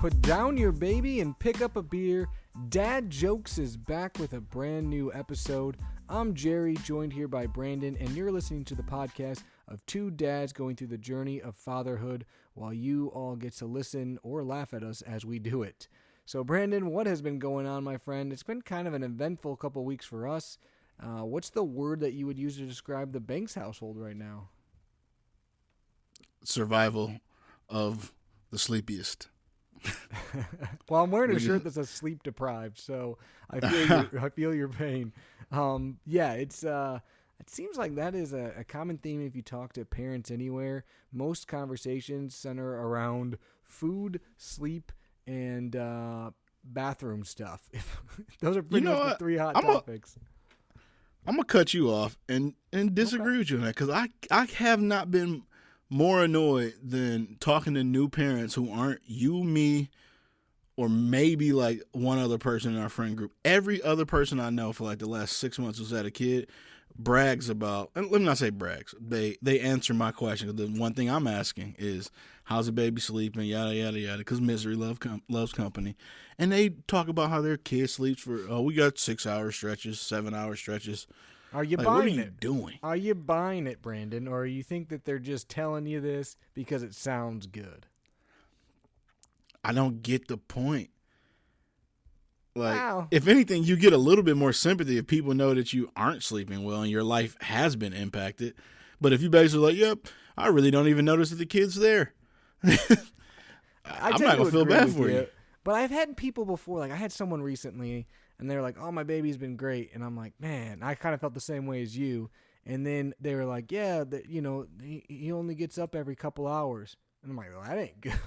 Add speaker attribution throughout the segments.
Speaker 1: Put down your baby and pick up a beer. Dad Jokes is back with a brand new episode. I'm Jerry, joined here by Brandon, and you're listening to the podcast of two dads going through the journey of fatherhood while you all get to listen or laugh at us as we do it. So, Brandon, what has been going on, my friend? It's been kind of an eventful couple weeks for us. What's the word that you would use to describe the Banks household right now?
Speaker 2: Survival of the sleepiest.
Speaker 1: Well, I'm wearing a shirt that says sleep deprived, so I feel your pain. It seems like that is a common theme if you talk to parents anywhere. Most conversations center around food, sleep, and bathroom stuff. Those are pretty much the three hot topics.
Speaker 2: I'm gonna cut you off and disagree with you on that, because I have not been more annoyed than talking to new parents who aren't you, me, or maybe like one other person in our friend group. Every other person I know for like the last 6 months who's had a kid brags about, and let me not say brags, they answer my question. The one thing I'm asking is, how's the baby sleeping, yada, yada, yada, because misery loves company. And they talk about how their kid sleeps for, we got 6-hour stretches, 7-hour stretches.
Speaker 1: Are you
Speaker 2: like,
Speaker 1: buying
Speaker 2: what are
Speaker 1: it?
Speaker 2: you doing?
Speaker 1: Are you buying it, Brandon? Or you think that they're just telling you this because it sounds good?
Speaker 2: I don't get the point. Like,
Speaker 1: wow.
Speaker 2: If anything, you get a little bit more sympathy if people know that you aren't sleeping well and your life has been impacted. But if you basically like, yep, I really don't even notice that the kid's there. I'm not going to feel bad for you.
Speaker 1: But I've had people before, like I had someone recently, and they were like, oh, my baby's been great. And I'm like, man, I kind of felt the same way as you. And then they were like, yeah, he only gets up every couple hours. And I'm like, well, that ain't good.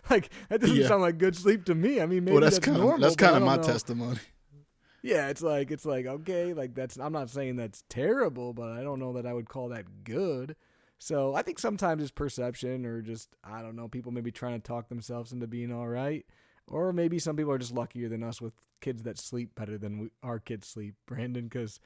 Speaker 1: Like, that doesn't sound like good sleep to me. I mean, maybe that's normal.
Speaker 2: That's kind of my testimony.
Speaker 1: Yeah, it's like, okay, like I'm not saying that's terrible, but I don't know that I would call that good. So I think sometimes it's perception, or just, I don't know, people maybe trying to talk themselves into being all right. Or maybe some people are just luckier than us with kids that sleep better than our kids sleep, Brandon, because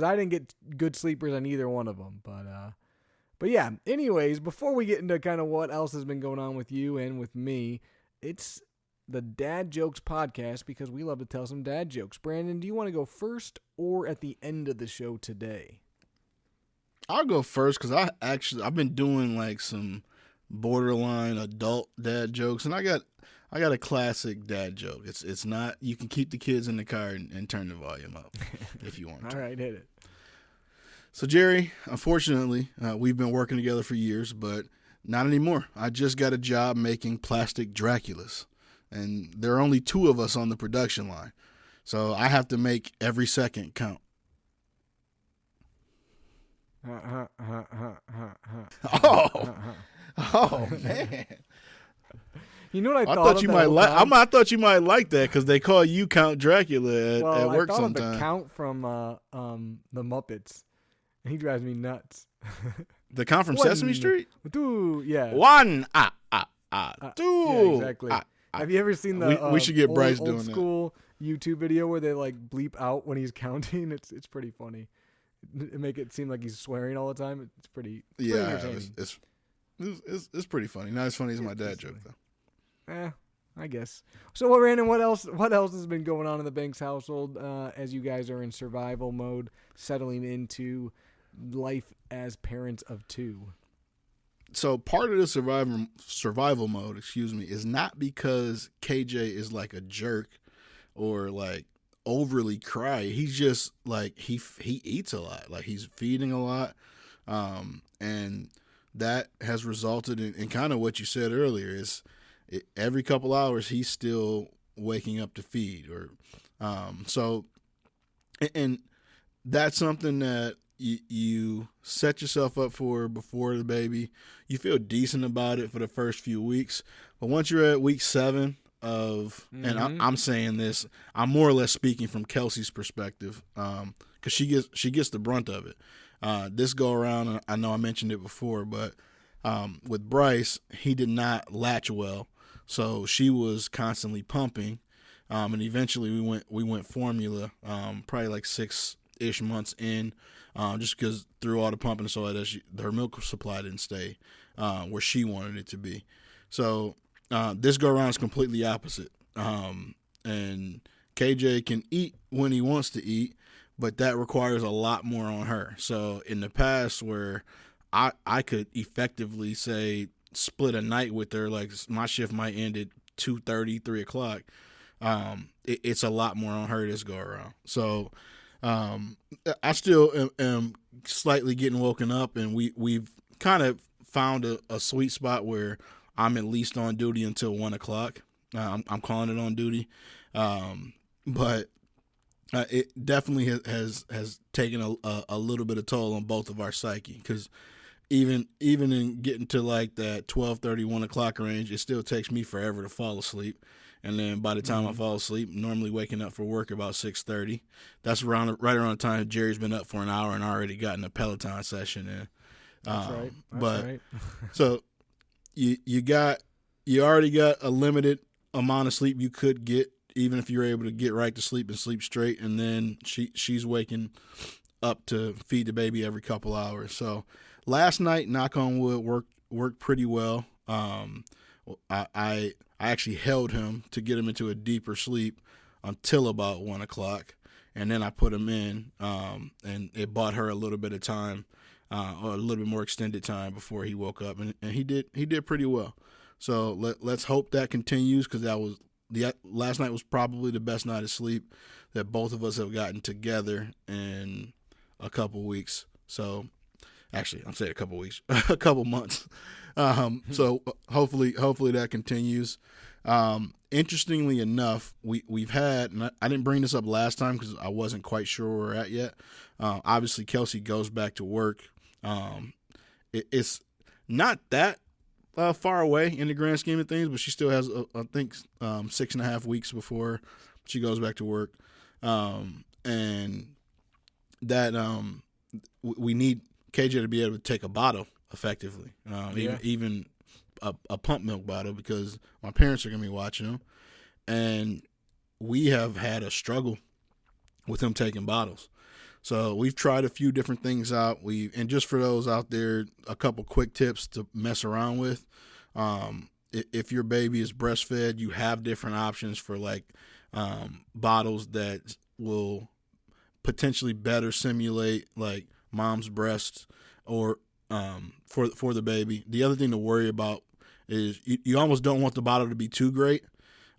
Speaker 1: I didn't get good sleepers on either one of them. But yeah, anyways, before we get into kind of what else has been going on with you and with me, it's the Dad Jokes podcast, because we love to tell some dad jokes. Brandon, do you want to go first or at the end of the show today?
Speaker 2: I'll go first, because I've been doing like some borderline adult dad jokes, and I got a classic dad joke. It's not, you can keep the kids in the car and turn the volume up if you want to.
Speaker 1: All right, hit it.
Speaker 2: So, Jerry, unfortunately, we've been working together for years, but not anymore. I just got a job making plastic Draculas, and there are only 2 of us on the production line. So I have to make every second count. Oh, man.
Speaker 1: You know what I
Speaker 2: thought you might like? I thought you might like that, because they call you Count Dracula at work sometimes.
Speaker 1: I thought of the Count from the Muppets. He drives me nuts.
Speaker 2: The Count from Sesame Street?
Speaker 1: Two, yeah.
Speaker 2: One, two.
Speaker 1: Yeah, exactly. Have you ever seen the
Speaker 2: we should get Bryce doing
Speaker 1: old school YouTube video where they like bleep out when he's counting? It's pretty funny. It make it seem like he's swearing all the time. It's pretty entertaining.
Speaker 2: It's pretty funny. Not as funny as my dad joke though.
Speaker 1: I guess. So, Brandon, what else has been going on in the Banks household as you guys are in survival mode, settling into life as parents of 2?
Speaker 2: So part of the survival mode, is not because KJ is like a jerk or like overly cry. He's just like he eats a lot. Like, he's feeding a lot, and that has resulted in kind of what you said earlier. Is every couple hours he's still waking up to feed, or and that's something that you set yourself up for before the baby. You feel decent about it for the first few weeks, but once you're at week 7 of, and I'm saying this, I'm more or less speaking from Kelsey's perspective, because she gets the brunt of it. This go around, I know I mentioned it before, but with Bryce, he did not latch well, so she was constantly pumping, and eventually we went formula, probably like 6-ish months in, just because through all the pumping and so that her milk supply didn't stay where she wanted it to be. So This go around is completely opposite. And KJ can eat when he wants to eat, but that requires a lot more on her. So in the past, where I could effectively say split a night with her, like my shift might end at 2:30, 3 o'clock. It's a lot more on her this go around. So I still am slightly getting woken up, and we've kind of found a sweet spot where I'm at least on duty until 1 o'clock. I'm calling it on duty, but it definitely has taken a little bit of toll on both of our psyche, because even in getting to like that 12:30, 1 o'clock range, it still takes me forever to fall asleep. And then by the time I fall asleep, normally waking up for work about 6:30. That's right around the time Jerry's been up for an hour and already gotten a Peloton session in.
Speaker 1: That's right.
Speaker 2: But
Speaker 1: right.
Speaker 2: so you already got a limited amount of sleep you could get, even if you're able to get right to sleep and sleep straight. And then she's waking up to feed the baby every couple hours. So last night, knock on wood, worked pretty well. I actually held him to get him into a deeper sleep until about 1 o'clock, and then I put him in, and it bought her a little bit of time, or a little bit more extended time before he woke up, and he did pretty well. So let's hope that continues, because last night was probably the best night of sleep that both of us have gotten together in a couple weeks. So actually, I'm saying a couple weeks, a couple months. So hopefully that continues. Interestingly enough, we've had, and I didn't bring this up last time because I wasn't quite sure where we're at yet. Obviously, Kelsey goes back to work. It's not that far away in the grand scheme of things, but she still has, I think, 6.5 weeks before she goes back to work. And that we need KJ to be able to take a bottle effectively, even a pump milk bottle, because my parents are going to be watching him, and we have had a struggle with him taking bottles. So we've tried a few different things out. And just for those out there, a couple quick tips to mess around with. If your baby is breastfed, you have different options for like bottles that will potentially better simulate like mom's breasts, or for the baby. The other thing to worry about is you almost don't want the bottle to be too great,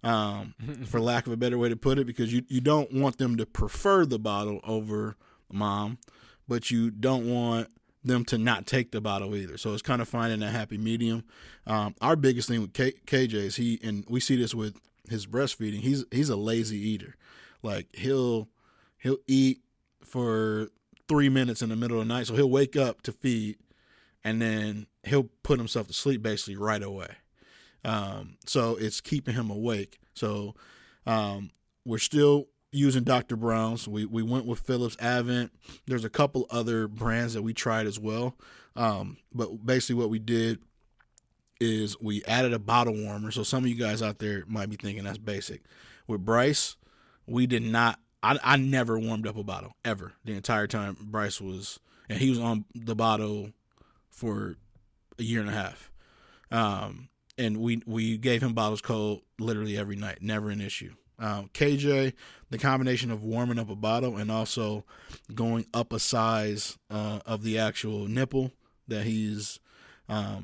Speaker 2: for lack of a better way to put it, because you don't want them to prefer the bottle over mom, but you don't want them to not take the bottle either. So it's kind of finding a happy medium. Our biggest thing with KJ is and we see this with his breastfeeding, he's a lazy eater. Like he'll eat for 3 minutes in the middle of the night. So he'll wake up to feed, and then he'll put himself to sleep basically right away. So it's keeping him awake. So we're still using Dr. Brown's. We went with Philips Avent. There's a couple other brands that we tried as well. But basically what we did is we added a bottle warmer. So some of you guys out there might be thinking that's basic. With Bryce, we did not. I never warmed up a bottle ever the entire time Bryce was, and he was on the bottle for a year and a half. And we gave him bottles cold literally every night, never an issue. KJ, the combination of warming up a bottle and also going up a size of the actual nipple that he's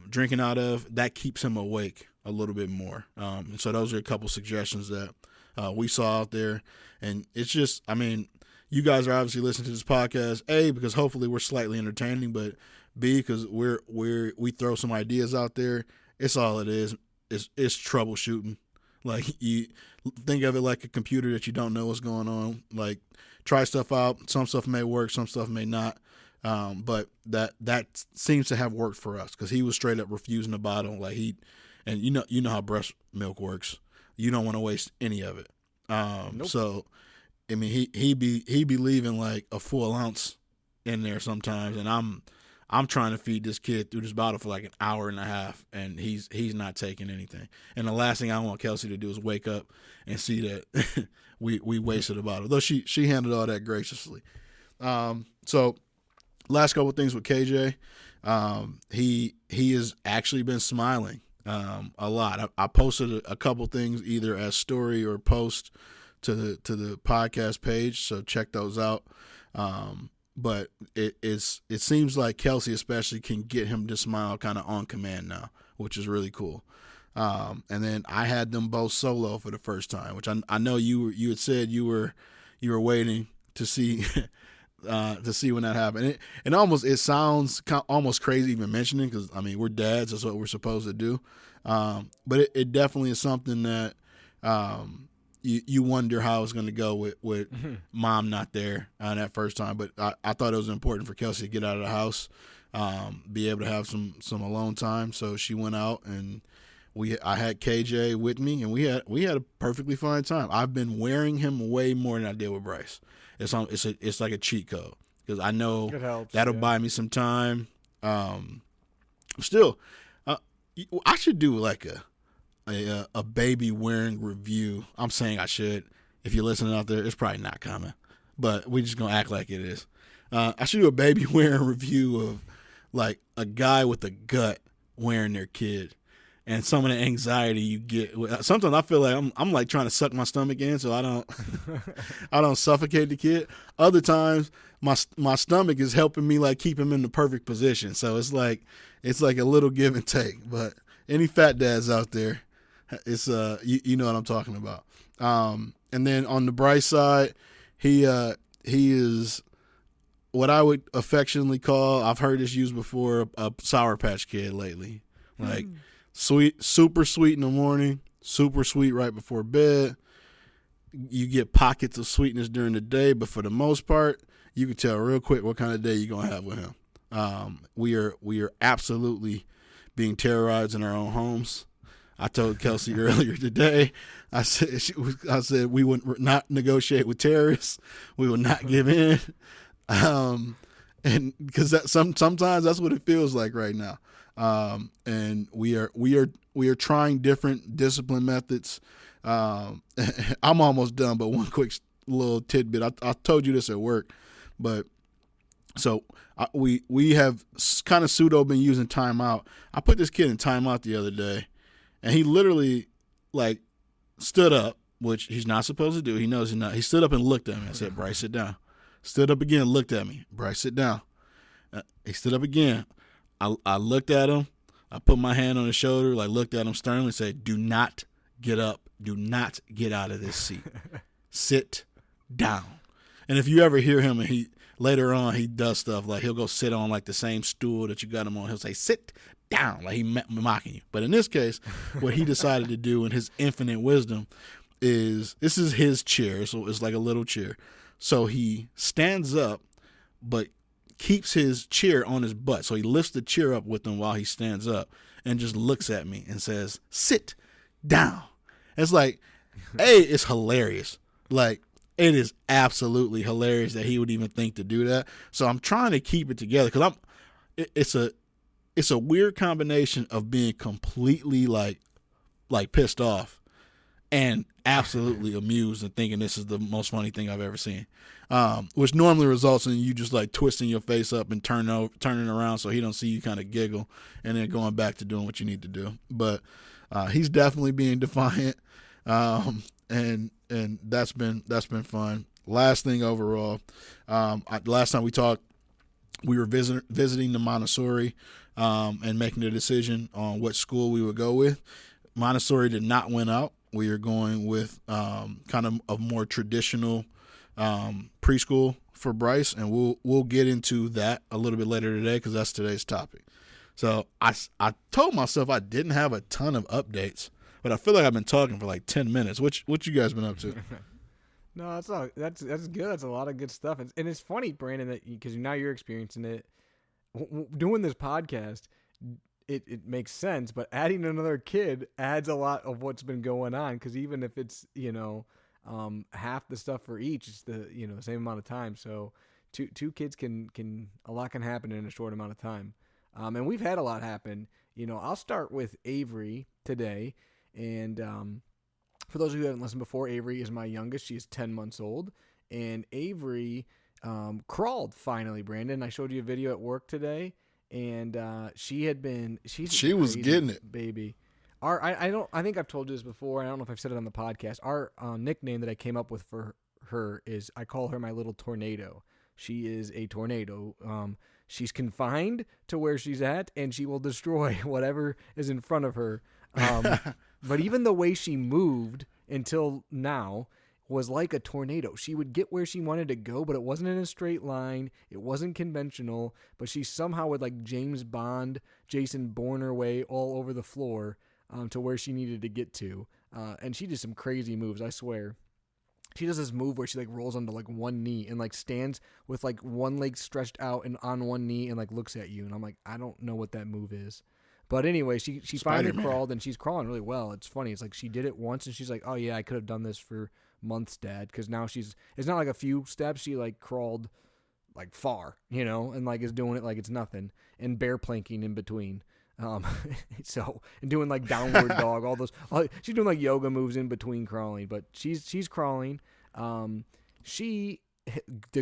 Speaker 2: drinking out of, that keeps him awake a little bit more. And so those are a couple suggestions that we saw out there. And it's just, I mean, you guys are obviously listening to this podcast, A, because hopefully we're slightly entertaining, but B, because we throw some ideas out there. It's all it is. It's troubleshooting. Like, you think of it like a computer that you don't know what's going on. Like, try stuff out. Some stuff may work, some stuff may not. But that seems to have worked for us, because he was straight up refusing the bottle. Like, and you know how breast milk works. You don't want to waste any of it. Nope. So, I mean, he be leaving like a full ounce in there sometimes, and I'm trying to feed this kid through this bottle for like an hour and a half, and he's not taking anything. And the last thing I want Kelsey to do is wake up and see that we wasted a bottle. Though she handled all that graciously. So last couple of things with KJ, he has actually been smiling a lot. I posted a couple things either as story or post to the podcast page, so check those out. But it seems like Kelsey especially can get him to smile kind of on command now, which is really cool. And then I had them both solo for the first time, which I know you had said you were waiting to see when that happened. It sounds almost crazy even mentioning, because I mean we're dads, that's what we're supposed to do. But it definitely is something that you wonder how it's going to go with mom not there that first time. But I thought it was important for Kelsey to get out of the house, be able to have some alone time. So she went out, and I had KJ with me, and we had a perfectly fine time. I've been wearing him way more than I did with Bryce. It's like a cheat code, because I know that'll buy me some time. Still, I should do like a baby wearing review. I'm saying I should. If you're listening out there, it's probably not coming, but we're just gonna act like it is. I should do a baby wearing review of like a guy with a gut wearing their kid, and some of the anxiety you get. Sometimes I feel like I'm like trying to suck my stomach in so I don't I don't suffocate the kid. Other times my stomach is helping me like keep him in the perfect position. So it's like a little give and take. But any fat dads out there, it's you know what I'm talking about. And then on the Bryce side, he is what I would affectionately call, I've heard this used before, a Sour Patch Kid lately. Like sweet, super sweet in the morning, super sweet right before bed. You get pockets of sweetness during the day, but for the most part, you can tell real quick what kind of day you're gonna have with him. We are absolutely being terrorized in our own homes. I told Kelsey earlier today, I said we would not negotiate with terrorists. We will not give in. And because sometimes that's what it feels like right now. And we are trying different discipline methods. I'm almost done, but one quick little tidbit. I told you this at work, but so we have kind of pseudo been using timeout. I put this kid in timeout the other day, and he literally like stood up, which he's not supposed to do. He knows he's not. He stood up and looked at me. I said, "Bryce, sit down." Stood up again, looked at me. "Bryce, sit down." He stood up again. I looked at him. I put my hand on his shoulder, like looked at him sternly, and said, "Do not get up. Do not get out of this seat. Sit down." And if you ever hear him, and later on he does stuff like he'll go sit on like the same stool that you got him on. He'll say, "Sit down," like he mocking you. But in this case, what he decided to do in his infinite wisdom is, this is his chair, so it's like a little chair. So he stands up, but keeps his chair on his butt. So he lifts the chair up with him while he stands up and just looks at me and says, "Sit down." It's like, it's hilarious. Like, it is absolutely hilarious that he would even think to do that. So I'm trying to keep it together, because it's a weird combination of being completely like pissed off and absolutely amused and thinking this is the most funny thing I've ever seen, which normally results in you just like twisting your face up and turning around so he don't see you kind of giggle, and then going back to doing what you need to do. But he's definitely being defiant, and that's been fun. Last thing overall, last time we talked, we were visiting the Montessori and making a decision on what school we would go with. Montessori did not win out. We are going with kind of a more traditional preschool for Bryce, and we'll get into that a little bit later today, because that's today's topic. So I told myself I didn't have a ton of updates, but I feel like I've been talking for like 10 minutes. What you guys been up to?
Speaker 1: No, that's good. That's a lot of good stuff, and it's funny, Brandon, that because now you're experiencing it, doing this podcast. It makes sense, but adding another kid adds a lot of what's been going on, because even if it's half the stuff for each, it's the same amount of time. So two kids can a lot can happen in a short amount of time, and we've had a lot happen. I'll start with Avery today, and for those of you who haven't listened before, Avery is my youngest. She's 10 months old, and Avery crawled finally. Brandon, I showed you a video at work today. And she was getting it,
Speaker 2: baby.
Speaker 1: I think I've told you this before. I don't know if I've said it on the podcast. Our nickname that I came up with for her is I call her my little tornado. She is a tornado. She's confined to where she's at, and she will destroy whatever is in front of her. But even the way she moved until now was like a tornado. She would get where she wanted to go, but it wasn't in a straight line. It wasn't conventional, but she somehow would like James Bond, Jason Bourne her way all over the floor to where she needed to get to. And she did some crazy moves, I swear. She does this move where she like rolls onto like one knee and like stands with like one leg stretched out and on one knee and like looks at you. And I'm like, I don't know what that move is. But anyway, she finally crawled, and she's crawling really well. It's funny. It's like she did it once, and she's like, oh, yeah, I could have done this for months, Dad, because now it's not like a few steps. She, like, crawled, like, far, and, like, is doing it like it's nothing, and bear planking in between. And doing, like, downward dog, she's doing, like, yoga moves in between crawling, but she's crawling. The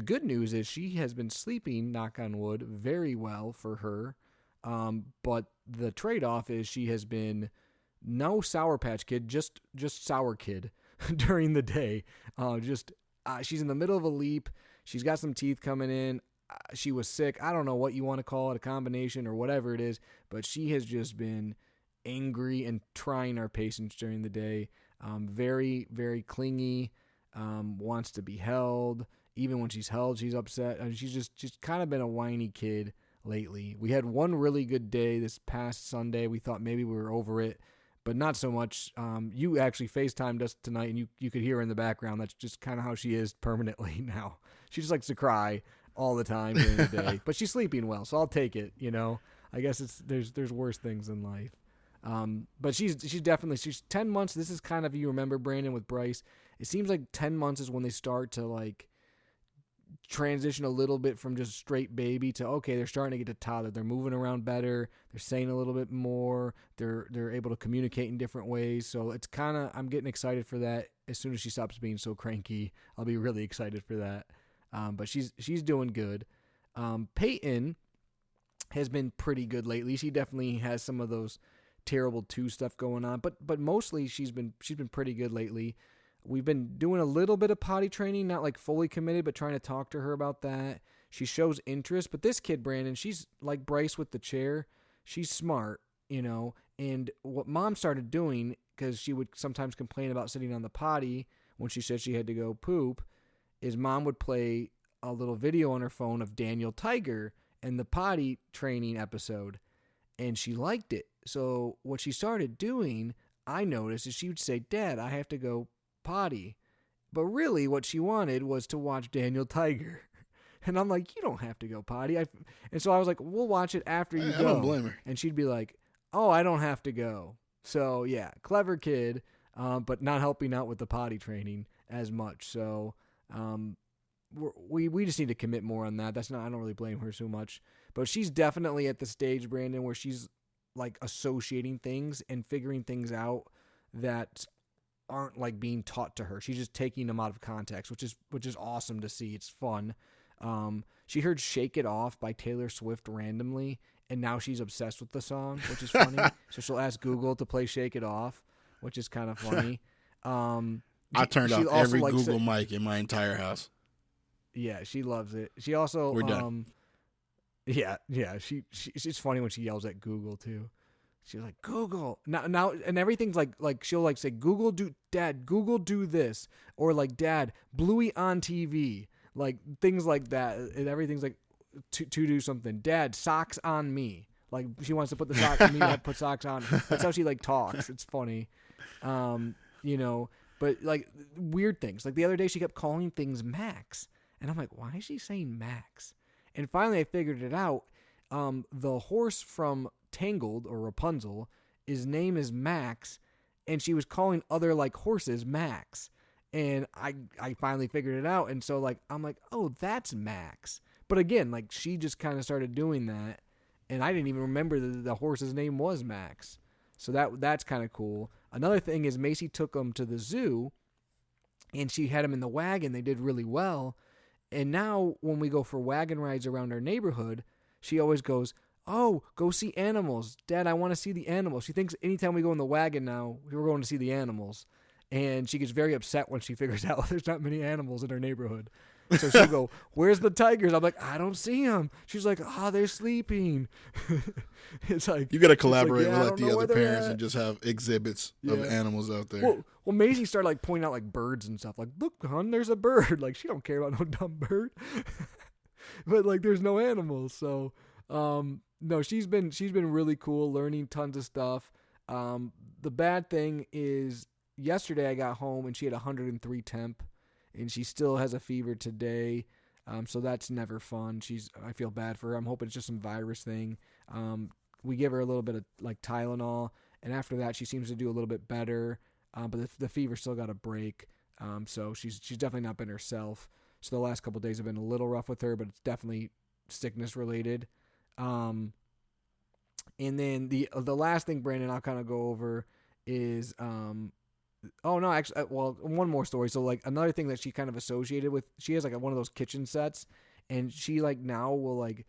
Speaker 1: good news is she has been sleeping, knock on wood, very well for her. But the trade-off is she has been no Sour Patch Kid, just Sour Kid during the day. She's in the middle of a leap. She's got some teeth coming in. She was sick. I don't know what you want to call it, a combination or whatever it is, but she has just been angry and trying our patience during the day. Very, very clingy, wants to be held. Even when she's held, she's upset. She's kind of been a whiny kid lately. We had one really good day this past Sunday. We thought maybe we were over it, but not so much. You actually FaceTimed us tonight, and you could hear her in the background. That's just kind of how she is permanently now. She just likes to cry all the time during the day, but she's sleeping well, so I'll take it. I guess there's worse things in life. But she's 10 months. This is kind of, you remember, Brandon, with Bryce. It seems like 10 months is when they start to like transition a little bit from just straight baby to, okay, they're starting to get to toddler. They're moving around better. They're saying a little bit more. They're able to communicate in different ways. So it's kind of, I'm getting excited for that. As soon as she stops being so cranky, I'll be really excited for that. But she's doing good. Peyton has been pretty good lately. She definitely has some of those terrible 2 stuff going on, but mostly she's been pretty good lately. We've been doing a little bit of potty training, not like fully committed, but trying to talk to her about that. She shows interest, but this kid, Brandon, she's like Bryce with the chair. She's smart, and what Mom started doing, because she would sometimes complain about sitting on the potty when she said she had to go poop, is Mom would play a little video on her phone of Daniel Tiger and the potty training episode, and she liked it. So what she started doing, I noticed, is she would say, Dad, I have to go potty. But really what she wanted was to watch Daniel Tiger. And I'm like, you don't have to go potty. And so I was like, we'll watch it after you go.
Speaker 2: I don't blame her.
Speaker 1: And she'd be like, oh, I don't have to go. So yeah, clever kid, but not helping out with the potty training as much. So we just need to commit more on that. I don't really blame her so much. But she's definitely at the stage, Brandon, where she's like associating things and figuring things out that aren't like being taught to her. She's just taking them out of context, which is awesome to see. It's fun. She heard "Shake It Off" by Taylor Swift randomly, and now she's obsessed with the song, which is funny. So she'll ask Google to play "Shake It Off," which is kind of funny.
Speaker 2: I turned off every Google mic in my entire house.
Speaker 1: Yeah, she loves it. She also
Speaker 2: we're done.
Speaker 1: Yeah. She's funny when she yells at Google too. She's like, Google now, and everything's like she'll like say, Google do this, or like, Dad, Bluey on TV, like things like that, and everything's like to do something. Dad, socks on me, like she wants to put the socks on me to put socks on. That's how she like talks. It's funny, but like weird things. Like the other day, she kept calling things Max, and I'm like, why is she saying Max? And finally, I figured it out. The horse from Tangled, or Rapunzel, his name is Max, and she was calling other like horses Max, and I finally figured it out. And so like I'm like, oh, that's Max. But again, like she just kind of started doing that, and I didn't even remember that the horse's name was Max. So that's kind of cool. Another thing is Macy took him to the zoo, and she had him in the wagon. They did really well. And now when we go for wagon rides around our neighborhood, she always goes, oh, go see animals. Dad, I want to see the animals. She thinks anytime we go in the wagon now, we're going to see the animals. And she gets very upset when she figures out there's not many animals in her neighborhood. So she'll go, where's the tigers? I'm like, I don't see them. She's like, they're sleeping. It's like,
Speaker 2: You got to collaborate
Speaker 1: like,
Speaker 2: with
Speaker 1: I
Speaker 2: like
Speaker 1: don't
Speaker 2: the
Speaker 1: know
Speaker 2: other
Speaker 1: where they're
Speaker 2: parents
Speaker 1: at.
Speaker 2: and just have exhibits of
Speaker 1: Yeah.
Speaker 2: animals out there.
Speaker 1: Well, Maisie started like pointing out like birds and stuff. Like, look, hon, there's a bird. Like, she don't care about no dumb bird. But like, there's no animals. So, no, she's been really cool, learning tons of stuff. The bad thing is, yesterday I got home and she had 103 temp, and she still has a fever today. So that's never fun. I feel bad for her. I'm hoping it's just some virus thing. We give her a little bit of like Tylenol, and after that she seems to do a little bit better. But the fever still got a break. So she's definitely not been herself. So the last couple of days have been a little rough with her, but it's definitely sickness related. And then the last thing, Brandon, I'll kind of go over is oh no, actually, well, one more story. So like another thing that she kind of associated with, she has like one of those kitchen sets, and she like now will like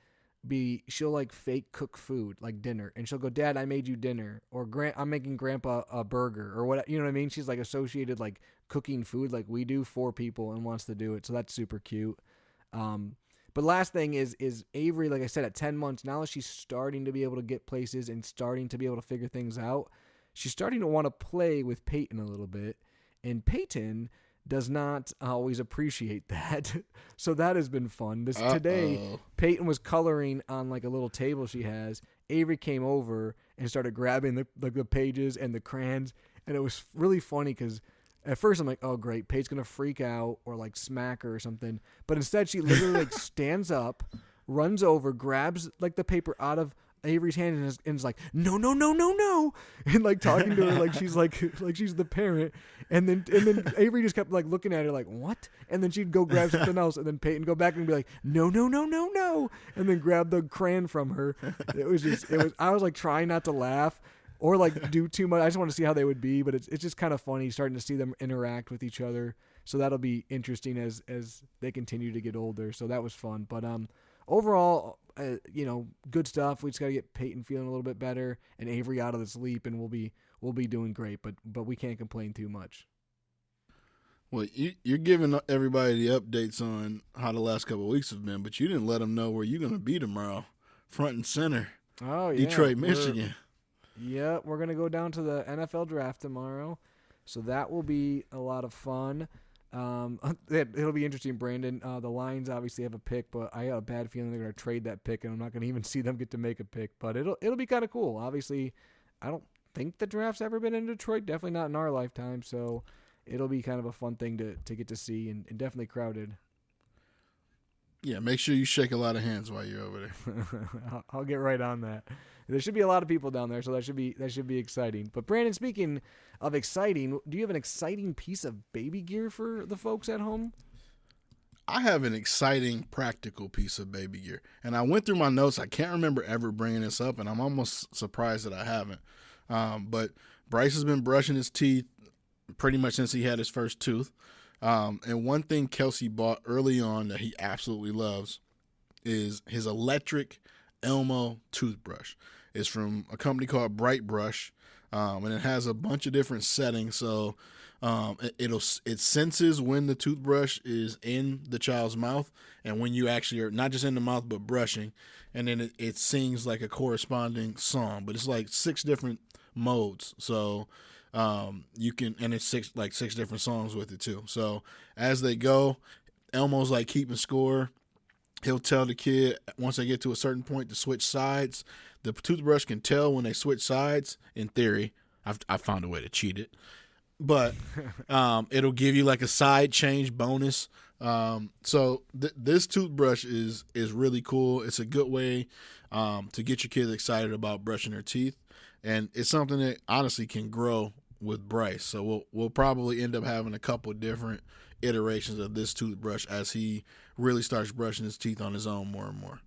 Speaker 1: she'll like fake cook food like dinner, and she'll go, Dad, I made you dinner, or I'm making Grandpa a burger, or what, you know what I mean? She's like associated like cooking food like we do for people and wants to do it, so that's super cute. But last thing is Avery, like I said, at 10 months now, she's starting to be able to get places and starting to be able to figure things out. She's starting to want to play with Peyton a little bit, and Peyton does not always appreciate that. So that has been fun. Today, Peyton was coloring on like a little table she has. Avery came over and started grabbing the pages and the crayons, and it was really funny because at first I'm like, oh great, Peyton's gonna freak out or like smack her or something. But instead she literally like stands up, runs over, grabs like the paper out of Avery's hand and is like, no, and like talking to her like she's she's the parent, and then Avery just kept like looking at her like, what? And then she'd go grab something else, and then Peyton go back and be like, no, and then grab the crayon from her. I was like trying not to laugh or like do too much. I just want to see how they would be, but it's just kind of funny starting to see them interact with each other. So that'll be interesting as they continue to get older. So that was fun, but overall, good stuff. We just got to get Peyton feeling a little bit better and Avery out of the sleep, and we'll be doing great. But we can't complain too much.
Speaker 2: Well, you're giving everybody the updates on how the last couple of weeks have been, but you didn't let them know where you're going to be tomorrow, front and center.
Speaker 1: Oh, yeah.
Speaker 2: Detroit, Michigan.
Speaker 1: We're going to go down to the NFL draft tomorrow, so that will be a lot of fun. It'll be interesting, Brandon. The Lions obviously have a pick, but I got a bad feeling they're going to trade that pick, and I'm not going to even see them get to make a pick. But it'll be kind of cool. Obviously, I don't think the draft's ever been in Detroit. Definitely not in our lifetime. So it'll be kind of a fun thing to get to see, and definitely crowded.
Speaker 2: Yeah, make sure you shake a lot of hands while you're over there.
Speaker 1: I'll get right on that. There should be a lot of people down there, so that should be exciting. But Brandon, speaking of exciting, do you have an exciting piece of baby gear for the folks at home?
Speaker 2: I have an exciting practical piece of baby gear, and I went through my notes. I can't remember ever bringing this up, and I'm almost surprised that I haven't. But Bryce has been brushing his teeth pretty much since he had his first tooth. And one thing Kelsey bought early on that he absolutely loves is his electric Elmo toothbrush. It's from a company called Bright Brush, and it has a bunch of different settings. So it senses when the toothbrush is in the child's mouth and when you actually are not just in the mouth but brushing, and then it sings like a corresponding song. But it's like 6 different modes. So you can, and it's 6 different songs with it too. So as they go, Elmo's like keeping score. He'll tell the kid once they get to a certain point to switch sides. The toothbrush can tell when they switch sides. In theory, I found a way to cheat it, but it'll give you like a side change bonus. So this toothbrush is really cool. It's a good way to get your kids excited about brushing their teeth, and it's something that honestly can grow with Bryce. So we'll probably end up having a couple different iterations of this toothbrush as he really starts brushing his teeth on his own more and more.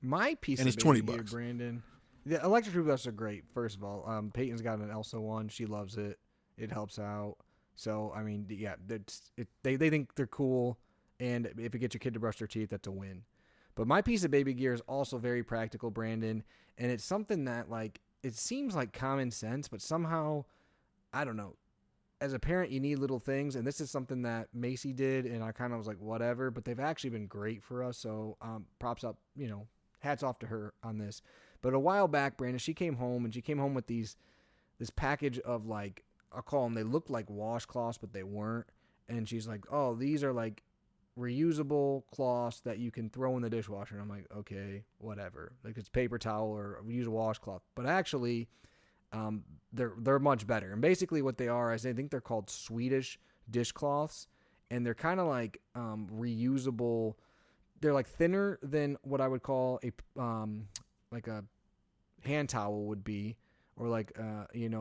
Speaker 1: My piece
Speaker 2: and
Speaker 1: of
Speaker 2: it's
Speaker 1: baby
Speaker 2: $20.
Speaker 1: gear, Brandon. The electric toothbrushes are great. First of all, Peyton's got an Elsa one. She loves it. It helps out. So I mean, yeah, they think they're cool, and if it gets your kid to brush their teeth, that's a win. But my piece of baby gear is also very practical, Brandon, and it's something that like it seems like common sense, but somehow I don't know. As a parent, you need little things, and this is something that Macy did, and I kind of was like, whatever, but they've actually been great for us, so props up, hats off to her on this. But a while back, Brandon, she came home, and she came home with this package of, like, I'll call them, they looked like washcloths, but they weren't, and she's like, oh, these are, like, reusable cloths that you can throw in the dishwasher, and I'm like, okay, whatever. Like, it's paper towel or use a washcloth, but actually they're much better. And basically what they are is I think they're called Swedish dishcloths, and they're kind of like reusable. They're like thinner than what I would call like a hand towel would be, or like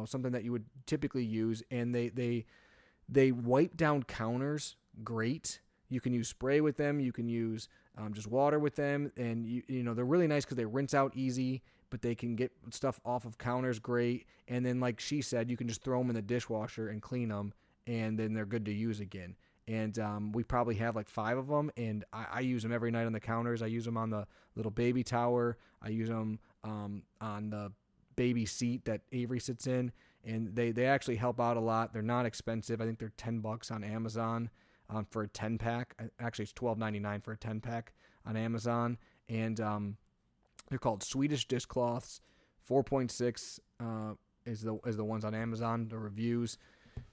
Speaker 1: something that you would typically use. And they wipe down counters great. You can use spray with them. You can use just water with them, and they're really nice because they rinse out easy. But they can get stuff off of counters great. And then, like she said, you can just throw them in the dishwasher and clean them, and then they're good to use again. And we probably have like 5 of them, and I use them every night on the counters. I use them on the little baby tower. I use them on the baby seat that Avery sits in, and they actually help out a lot. They're not expensive. I think they're $10 on Amazon for a 10-pack. Actually, it's $12.99 for a 10-pack on Amazon. And they're called Swedish dishcloths. 4.6 is the ones on Amazon, the reviews.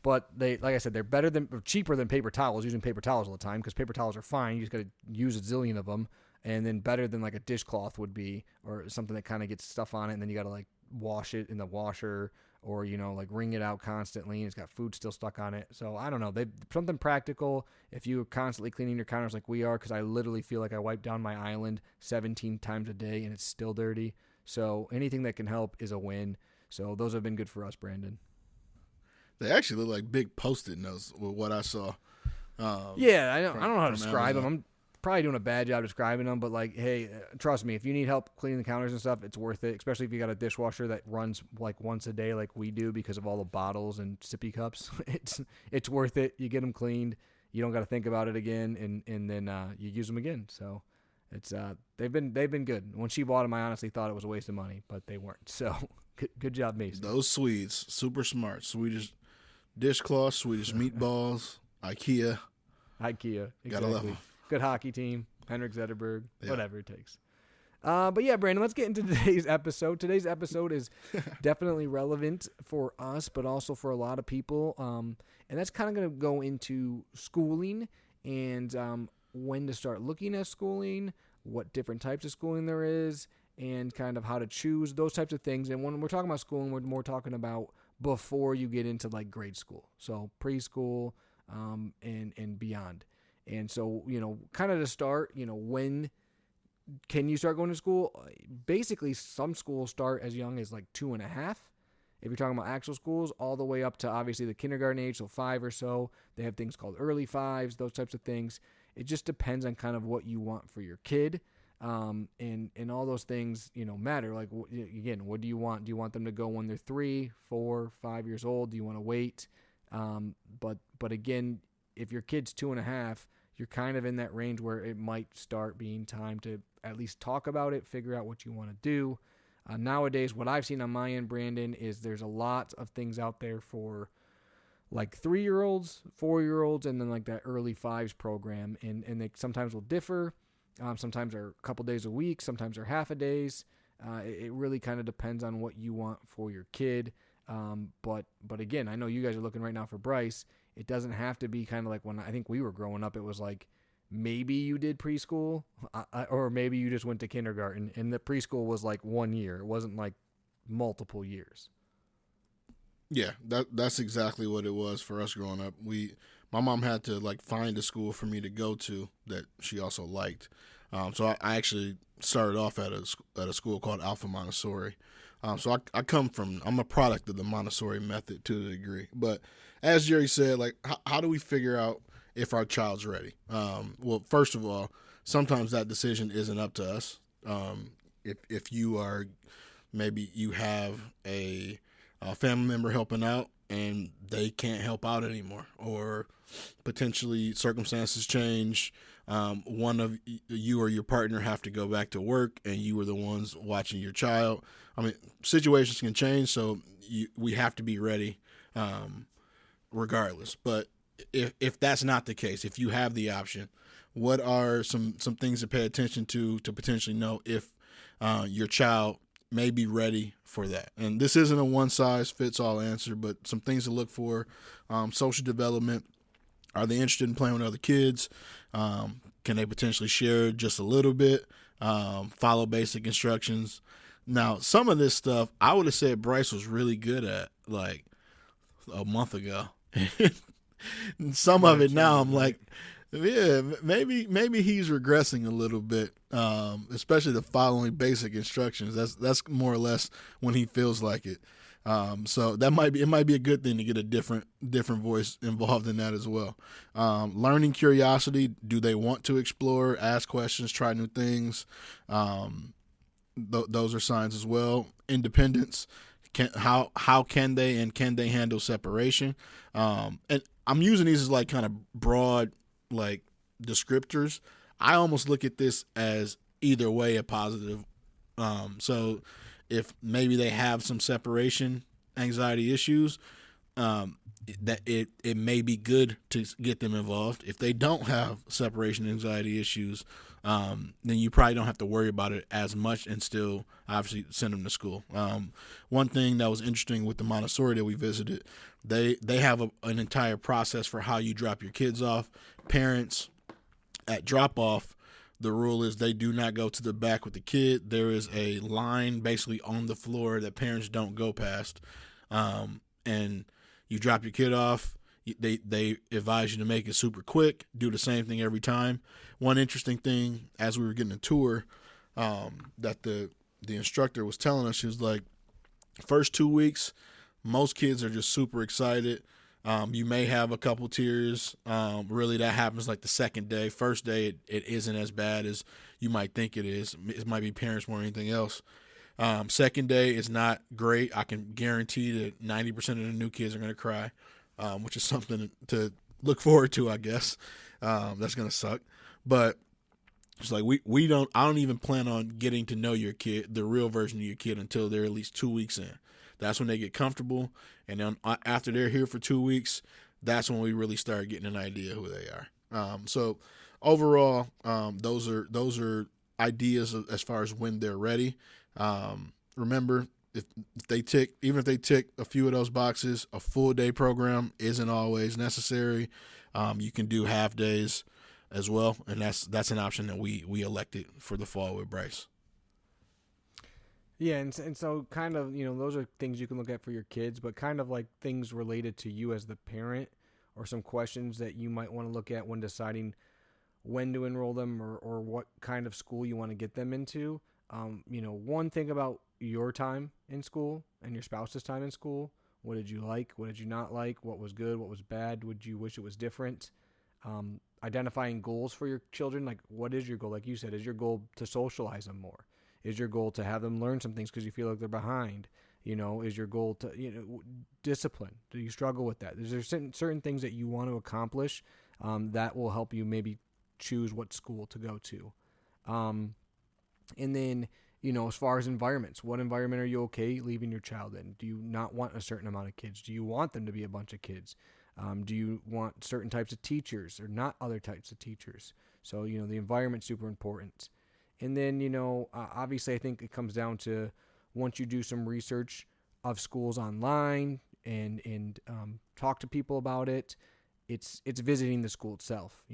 Speaker 1: But they, like I said, they're cheaper than paper towels, using paper towels all the time, because paper towels are fine. You just got to use a zillion of them. And then better than like a dishcloth would be, or something that kind of gets stuff on it, and then you got to like wash it in the washer, or like wring it out constantly, and it's got food still stuck on it. So I don't know, they something practical if you're constantly cleaning your counters like we are, because I literally feel like I wipe down my island 17 times a day and it's still dirty. So anything that can help is a win. So those have been good for us, Brandon.
Speaker 2: They actually look like big Post-it notes with what I saw.
Speaker 1: Yeah, I don't know how to describe them. I'm probably doing a bad job describing them, but like, hey, trust me, if you need help cleaning the counters and stuff, it's worth it, especially if you got a dishwasher that runs like once a day like we do because of all the bottles and sippy cups. It's worth it. You get them cleaned. You don't got to think about it again, and then you use them again. So it's they've been good. When she bought them, I honestly thought it was a waste of money, but they weren't. So good job, Mason.
Speaker 2: Those Swedes, super smart. Swedish dishcloths, Swedish meatballs, IKEA.
Speaker 1: Exactly.
Speaker 2: Gotta love them.
Speaker 1: Good hockey team, Henrik Zetterberg, whatever it takes. But yeah, Brandon, let's get into today's episode. Today's episode is definitely relevant for us, but also for a lot of people. And that's kind of going to go into schooling and when to start looking at schooling, what different types of schooling there is, and kind of how to choose those types of things. And when we're talking about schooling, we're more talking about before you get into like grade school. So preschool and beyond. And so, kind of to start, when can you start going to school? Basically, some schools start as young as like 2.5. If you're talking about actual schools, all the way up to obviously the kindergarten age, so 5 or so. They have things called early 5s, those types of things. It just depends on kind of what you want for your kid. And all those things, matter. Like, again, what do you want? Do you want them to go when they're 3, 4, 5 years old? Do you want to wait? But again, if your kid's 2.5, you're kind of in that range where it might start being time to at least talk about it, figure out what you want to do. Nowadays, what I've seen on my end, Brandon, is there's a lot of things out there for like 3-year-olds, 4-year-olds, and then like that early 5s program. And they sometimes will differ. Sometimes they're a couple days a week. Sometimes they're half a days. It really kind of depends on what you want for your kid. But again, I know you guys are looking right now for Bryce. It doesn't have to be kind of like when I think we were growing up. It was like maybe you did preschool or maybe you just went to kindergarten, and the preschool was like 1 year. It wasn't like multiple years.
Speaker 2: Yeah, that's exactly what it was for us growing up. My mom had to like find a school for me to go to that she also liked. So I actually started off at a school called Alpha Montessori. So I'm a product of the Montessori method to a degree. But as Jerry said, like, how do we figure out if our child's ready? Well, first of all, sometimes that decision isn't up to us. If you are, maybe you have a family member helping out and they can't help out anymore, or potentially circumstances change, one of you or your partner have to go back to work and you were the ones watching your child. I mean, situations can change, so we have to be ready regardless. But if that's not the case, if you have the option, what are some things to pay attention to potentially know if your child may be ready for that? And this isn't a one size fits all answer, but some things to look for: social development. Are they interested in playing with other kids? Can they potentially share just a little bit? Follow basic instructions. Now, some of this stuff I would have said Bryce was really good at like a month ago. Some of it now I'm like, yeah, maybe he's regressing a little bit, especially the following basic instructions. That's more or less when he feels like it. So it might be a good thing to get a different voice involved in that as well. Learning curiosity. Do they want to explore, ask questions, try new things? Those are signs as well. Independence. How can they handle separation? And I'm using these as like kind of broad like descriptors. I almost look at this as either way a positive. So if maybe they have some separation anxiety issues, that it may be good to get them involved. If they don't have separation anxiety issues, then you probably don't have to worry about it as much and still obviously send them to school. One thing that was interesting with the Montessori that we visited, they have an entire process for how you drop your kids off. Parents at drop off, the rule is they do not go to the back with the kid. There is a line basically on the floor that parents don't go past. And you drop your kid off. They advise you to make it super quick. Do the same thing every time. One interesting thing, as we were getting a tour, that the instructor was telling us, she was like, first 2 weeks, most kids are just super excited. You may have a couple tears. Really, that happens like the second day. First day, it isn't as bad as you might think it is. It might be parents more than anything else. Second day is not great. I can guarantee that 90% of the new kids are going to cry, which is something to look forward to, I guess. That's going to suck. But it's like I don't even plan on getting to know your kid, the real version of your kid, until they're at least 2 weeks in. That's when they get comfortable. And then after they're here for 2 weeks, that's when we really start getting an idea who they are. So overall, those are ideas as far as when they're ready. Remember, if they tick a few of those boxes, a full day program isn't always necessary. You can do half days as well, and that's an option that we elected for the fall with Bryce.
Speaker 1: Yeah, and so kind of, those are things you can look at for your kids, but kind of like things related to you as the parent, or some questions that you might want to look at when deciding when to enroll them, or what kind of school you want to get them into. One thing about your time in school and your spouse's time in school. What did you like? What did you not like? What was good? What was bad? Would you wish it was different? Identifying goals for your children. Like, what is your goal? Like you said, is your goal to socialize them more? Is your goal to have them learn some things because you feel like they're behind? Is your goal to, discipline? Do you struggle with that? Is there certain things that you want to accomplish that will help you maybe choose what school to go to? And then, as far as environments, what environment are you okay leaving your child in? Do you not want a certain amount of kids? Do you want them to be a bunch of kids? Do you want certain types of teachers or not other types of teachers? So, the environment's super important. And then, obviously I think it comes down to, once you do some research of schools online and talk to people about it, it's visiting the school itself,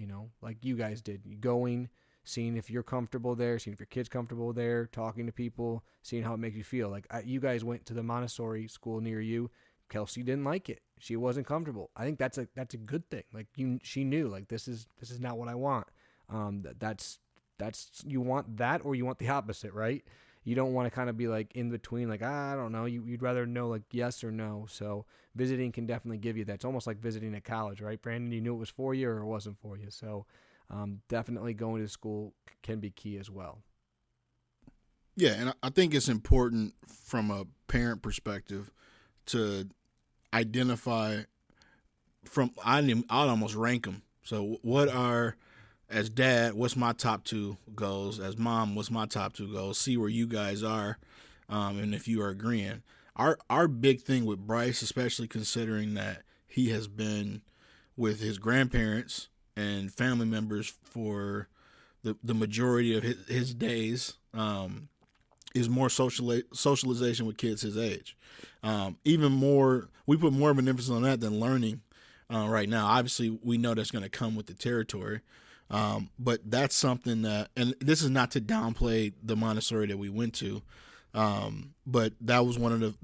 Speaker 1: like you guys did. You going, seeing if you're comfortable there, seeing if your kid's comfortable there, talking to people, seeing how it makes you feel. Like you guys went to the Montessori school near you. Kelsey didn't like it. She wasn't comfortable. I think that's a good thing. Like she knew, like, this is not what I want. That's you want that, or you want the opposite, right? You don't want to kind of be like in between, like, I don't know. You'd rather know like yes or no. So visiting can definitely give you that. It's almost like visiting at college, right, Brandon? You knew it was for you or it wasn't for you. So definitely going to school can be key as well.
Speaker 2: Yeah, and I think it's important from a parent perspective to identify I'd almost rank them. So what are as dad, what's my top two goals? As mom, what's my top two goals? See where you guys are, and if you are agreeing. Our big thing with Bryce, especially considering that he has been with his grandparents and family members for the majority of his days, is more socialization with kids his age. Even more, we put more of an emphasis on that than learning right now. Obviously, we know that's going to come with the territory. But that's something that, and this is not to downplay the Montessori that we went to, but that was one of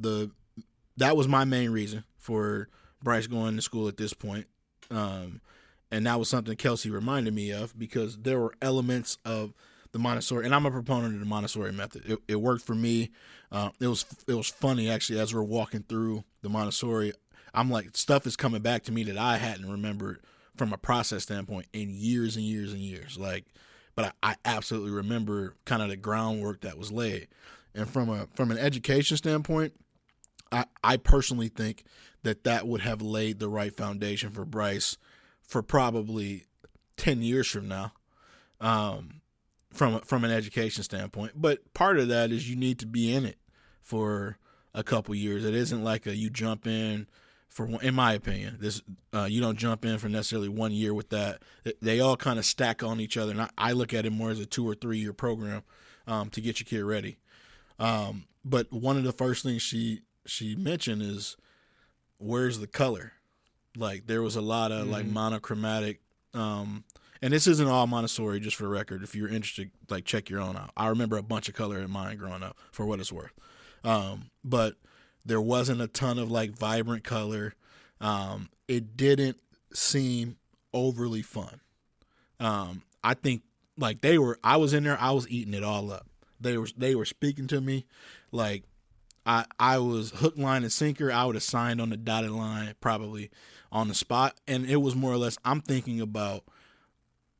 Speaker 2: that was my main reason for Bryce going to school at this point. And that was something Kelsey reminded me of, because there were elements of the Montessori, and I'm a proponent of the Montessori method. It worked for me. It was funny, actually, as we're walking through the Montessori. I'm like, stuff is coming back to me that I hadn't remembered from a process standpoint in years and years and years. Like, but I absolutely remember kind of the groundwork that was laid. And from an education standpoint, I personally think that would have laid the right foundation for Bryce for probably 10 years from now, from an education standpoint. But part of that is you need to be in it for a couple years. It isn't like you jump in for one, in my opinion. You don't jump in for necessarily 1 year with that. They all kind of stack on each other, and I look at it more as a 2 or 3 year program to get your kid ready. But one of the first things she mentioned is, where's the color? Like, there was a lot of like monochromatic, and this isn't all Montessori, just for the record. If you're interested, like, check your own out. I remember a bunch of color in mine growing up, for what it's worth. But there wasn't a ton of like vibrant color. It didn't seem overly fun. I think like I was in there, I was eating it all up. They were speaking to me like I was hook, line, and sinker. I would have signed on the dotted line probably on the spot. And it was more or less, I'm thinking about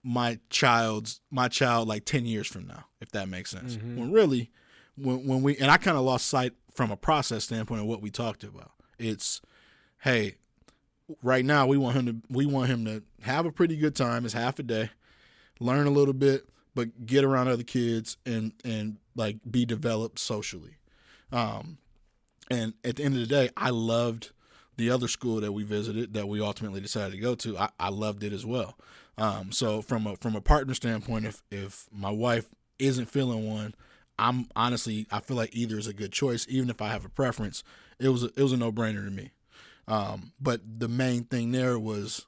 Speaker 2: my child like 10 years from now, if that makes sense. Mm-hmm. When really, when we, and I kind of lost sight from a process standpoint of what we talked about. It's, hey, right now we want him to have a pretty good time. It's half a day, learn a little bit, but get around other kids and like be developed socially. And at the end of the day, I loved the other school that we visited, that we ultimately decided to go to. I loved it as well. So from a partner standpoint, if my wife isn't feeling one, I feel like either is a good choice. Even if I have a preference, it was a no-brainer to me. But the main thing there was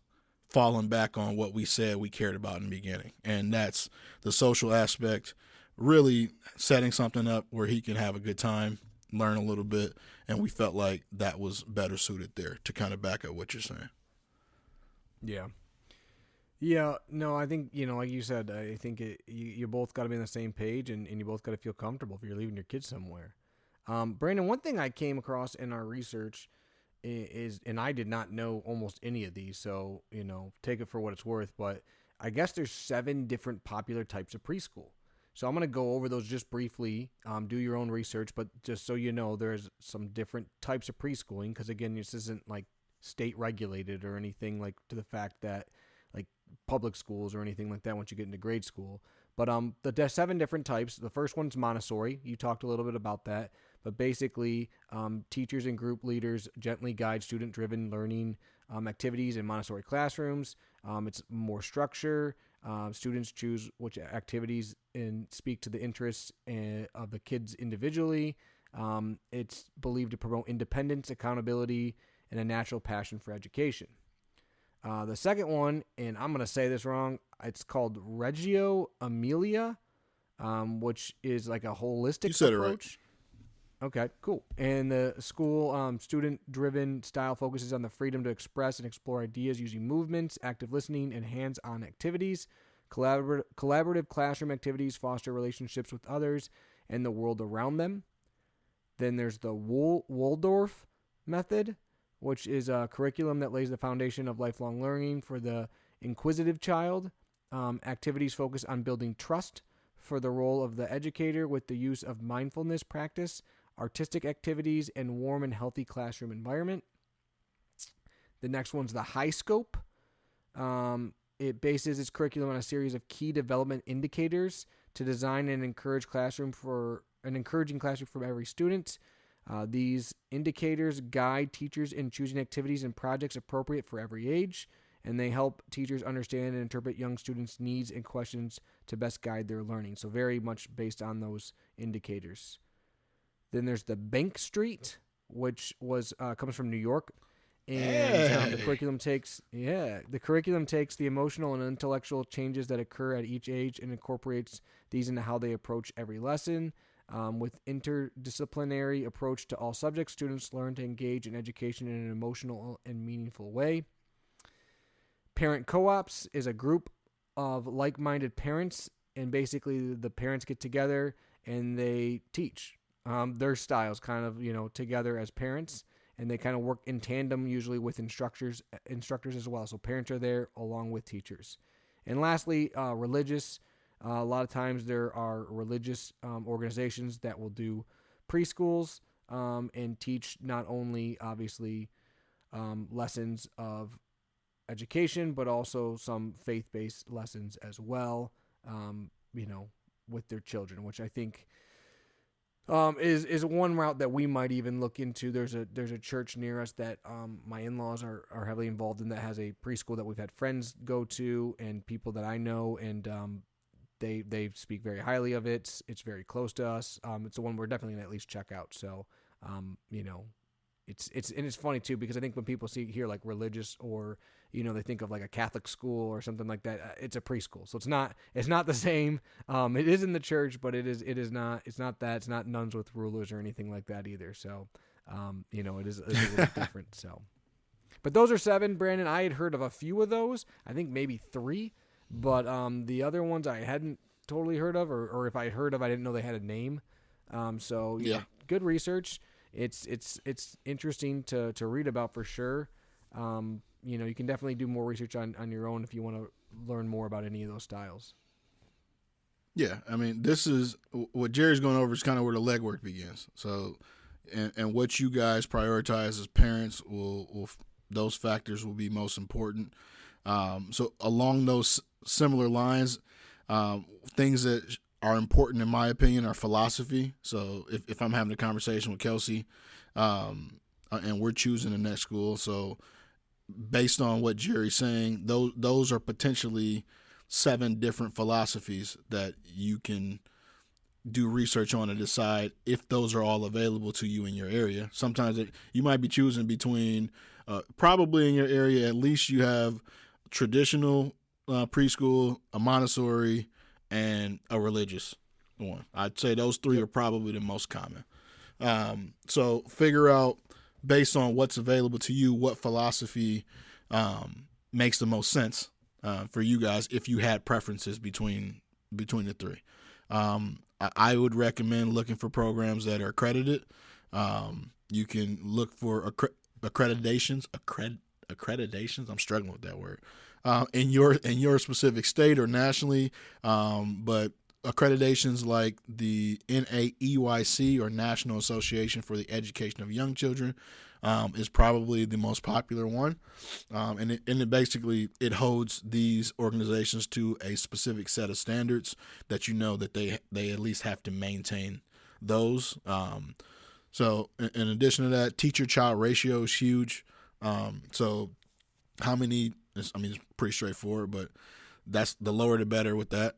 Speaker 2: falling back on what we said we cared about in the beginning, and that's the social aspect, really setting something up where he can have a good time, learn a little bit, and we felt like that was better suited there, to kind of back up what you're saying.
Speaker 1: Yeah, no, I think, like you said, I think you both got to be on the same page, and you both got to feel comfortable if you're leaving your kids somewhere. Brandon, one thing I came across in our research is, and I did not know almost any of these, so, take it for what it's worth, but I guess there's 7 different popular types of preschool. So I'm going to go over those just briefly, do your own research, but just so you know, there's some different types of preschooling, because again, this isn't like state regulated or anything, like to the fact that like public schools or anything like that once you get into grade school. But the 7 different types, the first one's Montessori. You talked a little bit about that, but basically teachers and group leaders gently guide student-driven learning activities in Montessori classrooms. It's more structure. Students choose which activities and speak to the interests of the kids individually. It's believed to promote independence, accountability, and a natural passion for education. The second one, and I'm going to say this wrong, it's called Reggio Emilia, which is like a holistic
Speaker 2: You said
Speaker 1: approach.
Speaker 2: It right.
Speaker 1: Okay, cool. And the school student-driven style focuses on the freedom to express and explore ideas using movements, active listening, and hands-on activities. Collaborative classroom activities foster relationships with others and the world around them. Then there's the Waldorf method, which is a curriculum that lays the foundation of lifelong learning for the inquisitive child. Activities focus on building trust for the role of the educator with the use of mindfulness practice, artistic activities, and warm and healthy classroom environment. The next one's the high scope, it bases its curriculum on a series of key development indicators to design and encourage an encouraging classroom for every student. These indicators guide teachers in choosing activities and projects appropriate for every age, and they help teachers understand and interpret young students' needs and questions to best guide their learning. So very much based on those indicators. Then there's the Bank Street, which comes from New York, and the curriculum takes the emotional and intellectual changes that occur at each age and incorporates these into how they approach every lesson. With interdisciplinary approach to all subjects, students learn to engage in education in an emotional and meaningful way. Parent co-ops is a group of like-minded parents, and basically the parents get together and they teach their styles kind of, together as parents, and they kind of work in tandem usually with instructors as well. So parents are there along with teachers. And lastly, religious. A lot of times there are religious organizations that will do preschools and teach not only, obviously, lessons of education, but also some faith-based lessons as well, with their children, which I think is one route that we might even look into. There's a church near us that my in-laws are heavily involved in that has a preschool that we've had friends go to and people that I know, and they speak very highly of it. It's very close to us. It's the one we're definitely gonna at least check out. So, it's funny too, because I think when people hear like religious or they think of like a Catholic school or something like that. It's a preschool, so it's not the same. It is in the church, but it's not that. It's not nuns with rulers or anything like that either. So, it is a little different. So, but those are 7, Brandon. I had heard of a few of those. I think maybe 3, but the other ones I hadn't totally heard of, or if I heard of, I didn't know they had a name. So yeah, good research. It's interesting to read about for sure. You can definitely do more research on your own if you want to learn more about any of those styles.
Speaker 2: Yeah, I mean, this is what Jerry's going over is kind of where the legwork begins. So, and what you guys prioritize as parents those factors will be most important. So along those similar lines, things that are important in my opinion are philosophy. So if I'm having a conversation with Kelsey, and we're choosing the next school, so based on what Jerry's saying, those are potentially 7 different philosophies that you can do research on to decide if those are all available to you in your area. Sometimes you might be choosing between, probably in your area, at least you have traditional preschool, a Montessori, and a religious one. I'd say those 3 are probably the most common. So figure out, based on what's available to you, what philosophy makes the most sense for you guys if you had preferences between the 3. I would recommend looking for programs that are accredited. You can look for accreditations. I'm struggling with that word. In your specific state or nationally, but accreditations like the NAEYC, or National Association for the Education of Young Children, is probably the most popular one, and it basically holds these organizations to a specific set of standards that that they at least have to maintain those. So in addition to that, teacher-child ratio is huge. So how many? It's pretty straightforward, but that's the lower the better with that.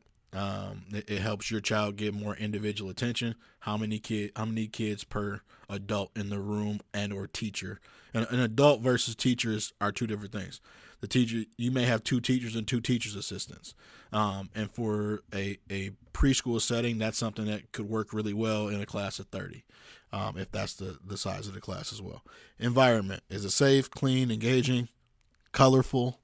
Speaker 2: It helps your child get more individual attention. How many kids per adult in the room and or teacher? And an adult versus teachers are 2 different things. The teacher, you may have 2 teachers and 2 teachers assistants. And for a preschool setting, that's something that could work really well in a class of 30, if that's the size of the class as well. Environment, is it safe, clean, engaging, colorful?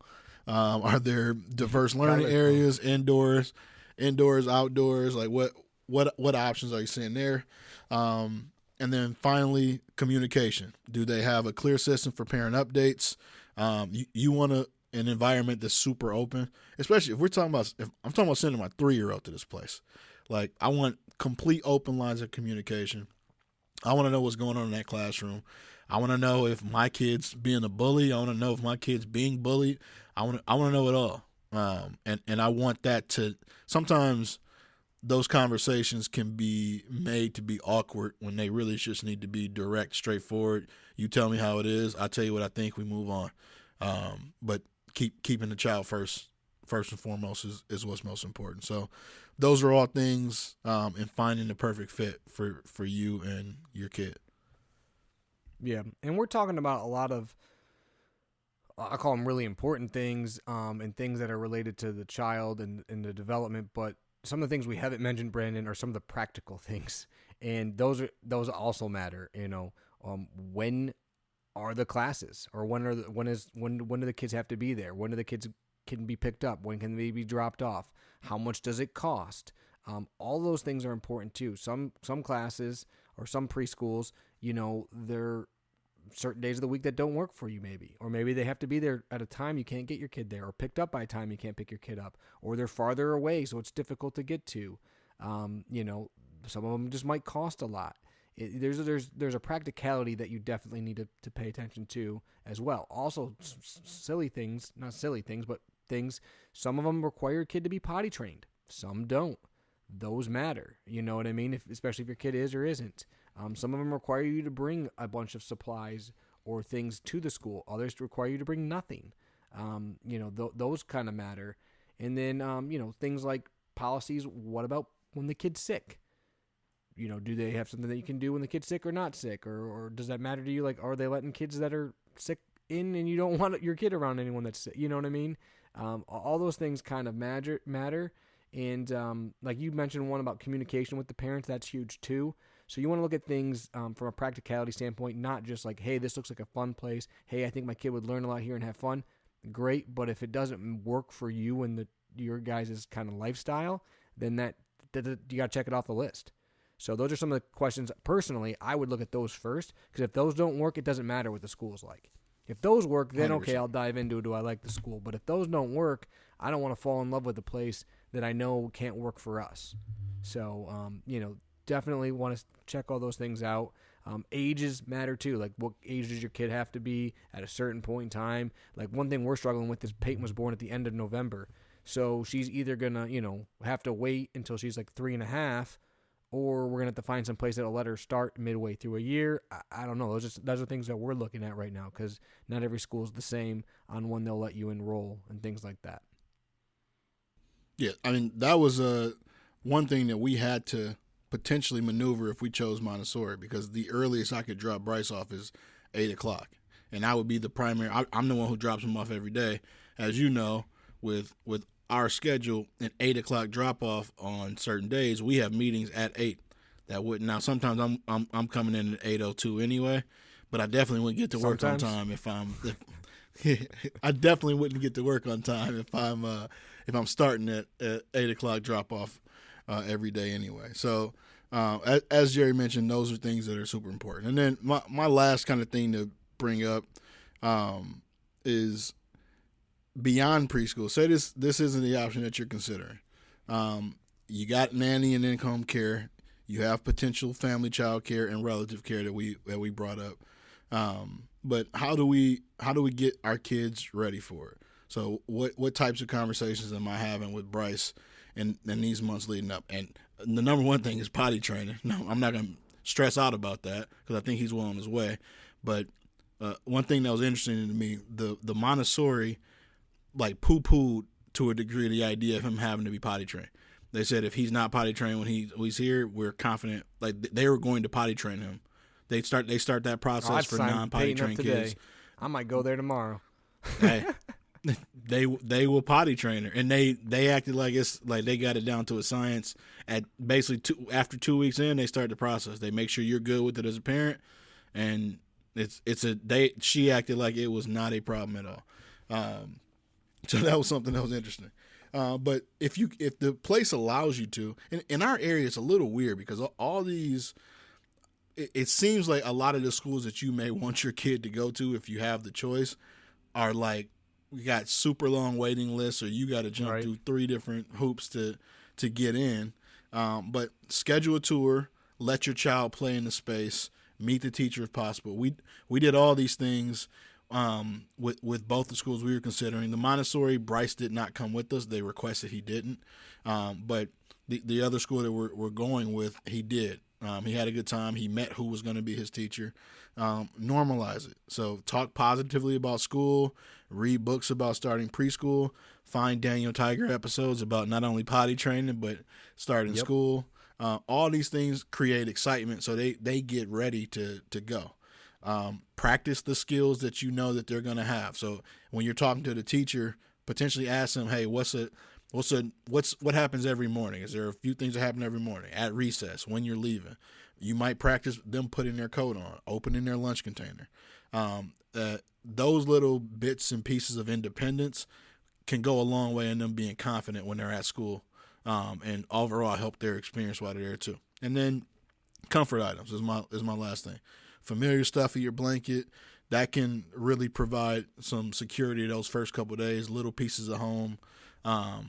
Speaker 2: Are there diverse learning areas, indoors, outdoors? Like what options are you seeing there? And then finally, communication. Do they have a clear system for parent updates? You want an environment that's super open, especially if I'm talking about sending my 3-year-old to this place. Like, I want complete open lines of communication. I want to know what's going on in that classroom. I want to know if my kid's being a bully. I want to know if my kid's being bullied. I want to know it all. And I want that to sometimes those conversations can be made to be awkward when they really just need to be direct, straightforward. You tell me how it is. I tell you what I think. We move on. But keeping the child first and foremost is what's most important. So those are all things in finding the perfect fit for you and your kid.
Speaker 1: Yeah, and we're talking about a lot of, I call them really important things, and things that are related to the child and the development. But some of the things we haven't mentioned, Brandon, are some of the practical things, and those also matter. When are the classes, or when do the kids have to be there? When do the kids can be picked up? When can they be dropped off? How much does it cost? All those things are important too. Some classes or some preschools, they're certain days of the week that don't work for you, or maybe they have to be there at a time you can't get your kid there, or picked up by a time you can't pick your kid up, or they're farther away so it's difficult to get to. Some of them just might cost a lot. There's a practicality that you definitely need to pay attention to as well. Also, silly things, not silly things, but things. Some of them require a kid to be potty trained. Some don't. Those matter. You know what I mean? Especially if your kid is or isn't. Some of them require you to bring a bunch of supplies or things to the school. Others require you to bring nothing. Those kind of matter. And then, things like policies. What about when the kid's sick? Do they have something that you can do when the kid's sick or not sick? Or does that matter to you? Like, are they letting kids that are sick in and you don't want your kid around anyone that's sick? You know what I mean? All those things kind of matter. And like you mentioned one about communication with the parents, that's huge too. So you want to look at things from a practicality standpoint, not just like, hey, this looks like a fun place. Hey, I think my kid would learn a lot here and have fun. Great, but if it doesn't work for you and your guys' kind of lifestyle, then that you got to check it off the list. So those are some of the questions. Personally, I would look at those first, because if those don't work, it doesn't matter what the school's like. If those work, then
Speaker 2: 100%.
Speaker 1: Okay, I'll dive into, do I like the school? But if those don't work, I don't want to fall in love with a place that I know can't work for us. So, definitely want to check all those things out. Ages matter too. Like, what age does your kid have to be at a certain point in time? Like, one thing we're struggling with is Peyton was born at the end of November. So she's either going to, have to wait until she's like 3.5, or we're going to have to find some place that'll let her start midway through a year. I don't know. Those are things that we're looking at right now, because not every school is the same on when they'll let you enroll and things like that.
Speaker 2: Yeah, I mean, that was one thing that we had to potentially maneuver if we chose Montessori, because the earliest I could drop Bryce off is 8 o'clock. And I would be the primary. I'm the one who drops him off every day. As you know, with our schedule, an 8 o'clock drop off on certain days, we have meetings at 8. That wouldn't. Now, sometimes I'm coming in at 8:02 anyway, but I definitely wouldn't get to work on time if I definitely wouldn't get to work on time if I'm starting at 8 o'clock drop off every day anyway. So as Jerry mentioned, those are things that are super important. And then my last kind of thing to bring up is beyond preschool. Say this isn't the option that you're considering. You got nanny and in-home care. You have potential family child care and relative care that we brought up. But how do we get our kids ready for it? So what types of conversations am I having with Bryce in these months leading up? And the number one thing is potty training. No, I'm not going to stress out about that, because I think he's well on his way. But one thing that was interesting to me, the Montessori like poo-pooed to a degree the idea of him having to be potty trained. They said if he's not potty trained when he's here, we're confident. Like, they were going to potty train him. They start that process for non-potty trained kids.
Speaker 1: I might go there tomorrow.
Speaker 2: Hey, they will potty train her, and they acted like it's like they got it down to a science. At basically after 2 weeks in, they start the process. They make sure you're good with it as a parent, and she acted like it was not a problem at all. So that was something that was interesting. But if the place allows you to, in our area, it's a little weird, because all these, it seems like a lot of the schools that you may want your kid to go to, if you have the choice, are like, we got super long waiting lists, or you got to jump through 3 different hoops to get in. But schedule a tour, let your child play in the space, meet the teacher if possible. We did all these things with both the schools we were considering. The Montessori, Bryce did not come with us. They requested he didn't. But the other school that we're going with, he did. He had a good time. He met who was going to be his teacher. Normalize it. So talk positively about school, read books about starting preschool, find Daniel Tiger episodes about not only potty training, but starting school. All these things create excitement, so they get ready to go. Practice the skills that you know that they're going to have. So when you're talking to the teacher, potentially ask them, hey, what happens every morning? Is there a few things that happen every morning? At recess, when you're leaving, you might practice them putting their coat on, opening their lunch container. Those little bits and pieces of independence can go a long way in them being confident when they're at school, and overall help their experience while they're there too. And then comfort items is my last thing. Familiar stuff in your blanket that can really provide some security those first couple of days. Little pieces of home,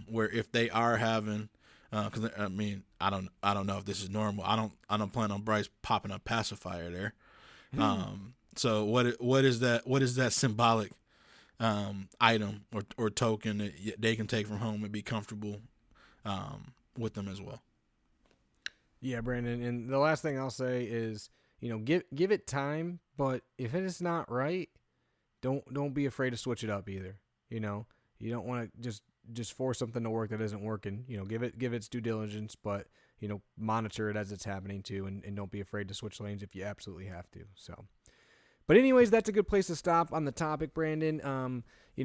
Speaker 2: where if they are having, because I mean I don't know if this is normal. I don't plan on Bryce popping a pacifier there. So what is that symbolic item or token that they can take from home and be comfortable with them as well?
Speaker 1: Yeah, Brandon. And the last thing I'll say is, give it time, but if it is not right, don't be afraid to switch it up either. You don't want to just force something to work that isn't working. Give it its due diligence, but monitor it as it's happening too, and don't be afraid to switch lanes if you absolutely have to. So, but anyways, that's a good place to stop on the topic, Brandon.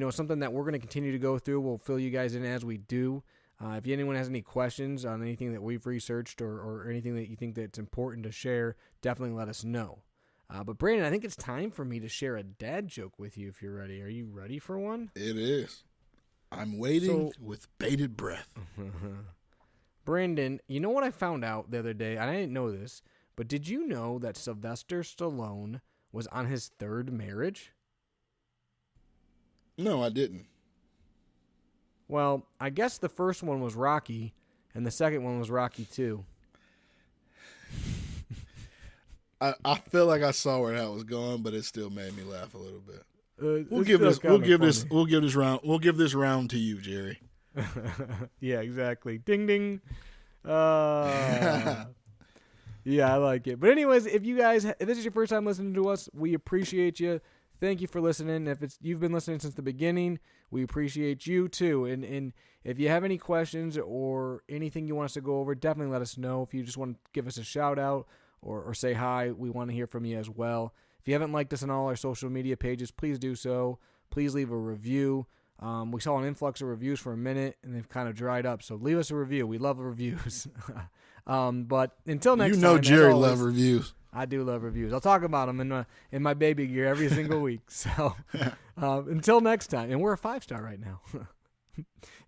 Speaker 1: Something that we're going to continue to go through. We'll fill you guys in as we do. If anyone has any questions on anything that we've researched or anything that you think that's important to share, definitely let us know. But Brandon, I think it's time for me to share a dad joke with you if you're ready. Are you ready for one?
Speaker 2: It is. I'm waiting with bated breath.
Speaker 1: Brandon, you know what I found out the other day? I didn't know this, but did you know that Sylvester Stallone was on his third marriage?
Speaker 2: No, I didn't.
Speaker 1: Well, I guess the first one was Rocky, and the second one was Rocky 2.
Speaker 2: I feel like I saw where that was going, but it still made me laugh a little bit. We'll give this round to you, Jerry.
Speaker 1: Yeah, exactly. Ding ding. Yeah, I like it. But anyways, if this is your first time listening to us, we appreciate you. Thank you for listening. If you've been listening since the beginning, we appreciate you too. And if you have any questions or anything you want us to go over, definitely let us know. If you just want to give us a shout out or say hi, we want to hear from you as well. If you haven't liked us on all our social media pages, please do so. Please leave a review. We saw an influx of reviews for a minute, and they've kind of dried up. So leave us a review. We love reviews. But until next time,
Speaker 2: Jerry loves reviews.
Speaker 1: I do love reviews. I'll talk about them in my baby gear every single week. So until next time, and we're a 5-star right now.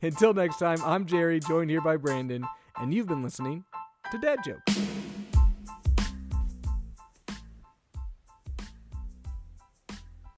Speaker 1: Until next time, I'm Jerry, joined here by Brandon, and you've been listening to Dad Jokes.